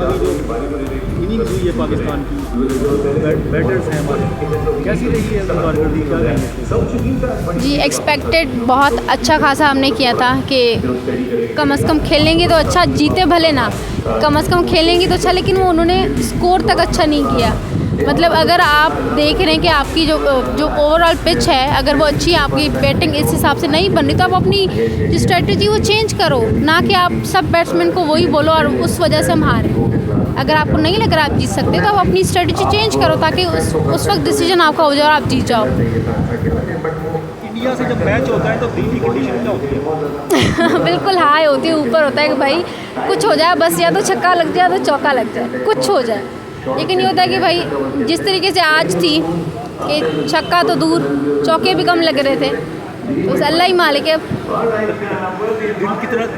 अभी जो इनिंग्स हुई है पाकिस्तान की, बैटर्स हैं हमारे, कैसी रही है कारकर्दगी, क्या कहेंगे? जी एक्सपेक्टेड बहुत अच्छा खासा हमने किया था कि कम से कम खेलेंगे तो अच्छा, जीते भले ना, कम से कम खेलेंगे तो अच्छा, लेकिन वो उन्होंने स्कोर तक अच्छा नहीं किया। मतलब अगर आप देख रहे हैं कि आपकी जो ओवरऑल पिच है, अगर वो अच्छी, आपकी बैटिंग इस हिसाब से नहीं बन रही, तो आप अपनी जो स्ट्रेटजी वो चेंज करो, ना कि आप सब बैट्समैन को वही बोलो और उस वजह से हम हारें। अगर आपको नहीं लग रहा आप जीत सकते तो आप अपनी स्ट्रेटजी चेंज करो, ताकि उस वक्त डिसीजन आपका हो जाए और आप जीत जाओ। इंडिया से जब मैच होता है तो दिल की कंडीशन क्या होती है? बिल्कुल हाई होती है, ऊपर होता है कि भाई कुछ हो जाए, बस या तो छक्का लग जाए तो चौका लग जाए, कुछ हो जाए। लेकिन ये होता है कि भाई जिस तरीके से आज थी कि छक्का तो दूर, चौके भी कम लग रहे थे, तो अल्लाह ही मालिक है।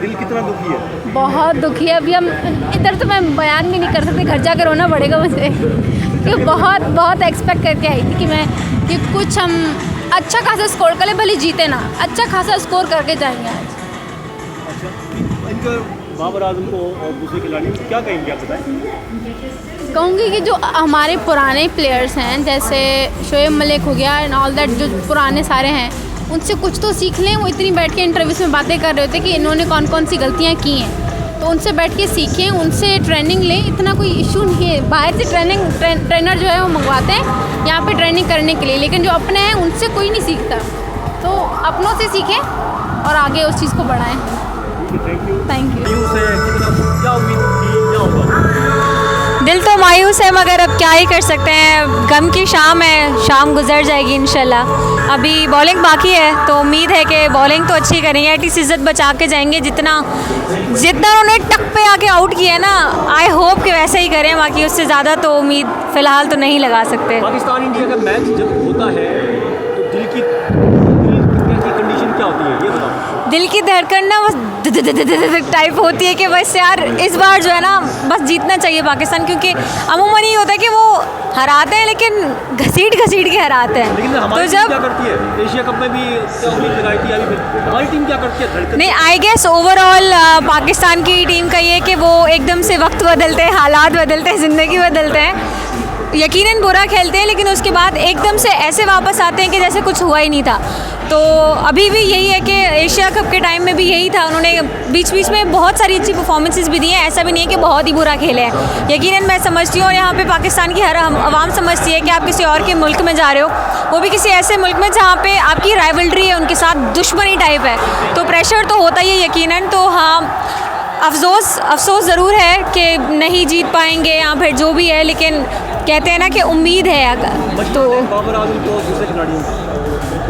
दिल कितना दुखी है? बहुत दुखी है। अभी हम इधर तो मैं बयान भी नहीं कर सकती, घर जाकर रोना पड़ेगा मुझे कि बहुत एक्सपेक्ट करके आई थी कि कुछ हम अच्छा खासा स्कोर कर ले, भले जीते ना, अच्छा खासा स्कोर करके जाएंगे आज। अच्छा, इनका बाबर आजम को और दूसरे खिलाड़ियों को क्या कहेंगे, आप बताएं? कहूँगी कि जो हमारे पुराने प्लेयर्स हैं, जैसे शोएब मलिक हो गया एंड ऑल दैट, जो पुराने सारे हैं, उनसे कुछ तो सीख लें। वो इतनी बैठ के इंटरव्यूज़ में बातें कर रहे होते कि इन्होंने कौन कौन सी गलतियाँ की हैं, तो उनसे बैठ के सीखें, उनसे ट्रेनिंग लें। इतना कोई इशू नहीं है, बाहर से ट्रेनर जो है वो मंगवाते हैं यहाँ पे ट्रेनिंग करने के लिए, लेकिन जो अपने हैं उनसे कोई नहीं सीखता, तो अपनों से सीखें और आगे उस चीज़ को बढ़ाएं। Thank you. क्या उम्मीद थी, क्या होगा? दिल तो मायूस है, मगर अब क्या ही कर सकते हैं, गम की शाम है, शाम गुजर जाएगी इंशाल्लाह। अभी बॉलिंग बाकी है, तो उम्मीद है कि बॉलिंग तो अच्छी करेंगे, एटलीस्ट इज्जत बचा के जाएंगे। जितना उन्होंने टक पे आके आउट किया है ना, आई होप कि वैसे ही करें, बाकी उससे ज़्यादा तो उम्मीद फ़िलहाल तो नहीं लगा सकते। पाकिस्तान इंडिया का मैच जब होता है तो दिल की कंडीशन क्या होती है, ये बताओ। दिल की धड़कन ना बस टाइप होती है कि बस यार इस बार जो है ना बस जीतना चाहिए पाकिस्तान, क्योंकि अमूमन ये होता है कि वो हराते हैं लेकिन घसीट के हराते हैं। लेकिन हमारी टीम क्या करती है? एशिया कप में भी क्या उम्मीद लगाई थी, अभी हमारी टीम क्या करती है? धड़कन नहीं, आई गेस ओवरऑल पाकिस्तान की टीम का ये कि वो एकदम से वक्त बदलते हैं, हालात बदलते हैं, ज़िंदगी बदलते हैं, यकीनन बुरा खेलते हैं, लेकिन उसके बाद एकदम से ऐसे वापस आते हैं कि जैसे कुछ हुआ ही नहीं था। तो अभी भी यही है कि एशिया कप के टाइम में भी यही था, उन्होंने बीच में बहुत सारी अच्छी परफॉर्मेंसेस भी दी हैं, ऐसा भी नहीं है कि बहुत ही बुरा खेले हैं। यकीनन मैं समझती हूँ, और यहाँ पे पाकिस्तान की हर आवाम समझती है कि आप किसी और के मुल्क में जा रहे हो, वो भी किसी ऐसे मुल्क में जहाँ पे आपकी राइवलरी है, उनके साथ दुश्मनी टाइप है, तो प्रेशर तो होता ही है यकीनन। तो हाँ, अफसोस ज़रूर है कि नहीं जीत पाएंगे या फिर जो भी है, लेकिन कहते हैं ना कि उम्मीद है। अगर तो बाबर आजम को दूसरे खिलाड़ियों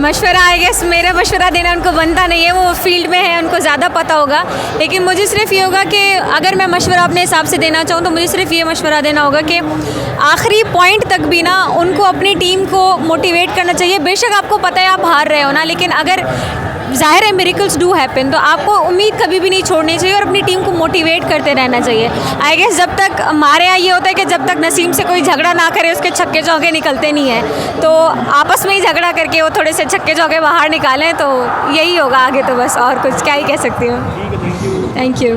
मशवरा आई गेस मेरा मशवरा देना उनको बनता नहीं है, वो फील्ड में है, उनको ज़्यादा पता होगा, लेकिन मुझे सिर्फ ये होगा कि अगर मैं मशवरा अपने हिसाब से देना चाहूँ तो मुझे सिर्फ ये मशवरा देना होगा कि आखिरी पॉइंट तक भी ना उनको अपनी टीम को मोटिवेट करना चाहिए। बेशक आपको पता है आप हार रहे हो ना, लेकिन अगर ज़ाहिर है मिरेकल्स डू हैपन, तो आपको उम्मीद कभी भी नहीं छोड़नी चाहिए और अपनी टीम को मोटिवेट करते रहना चाहिए। आई गेस जब तक हमारे यहाँ ये होता है कि जब तक नसीम से कोई झगड़ा ना करे उसके छक्के चौके निकलते नहीं हैं, तो आपस में ही झगड़ा करके वो थोड़े से छक्के चौके बाहर निकालें, तो यही होगा आगे। तो बस और कुछ क्या ही कह सकती हूँ। ठीक है, थैंक यू। Thank you.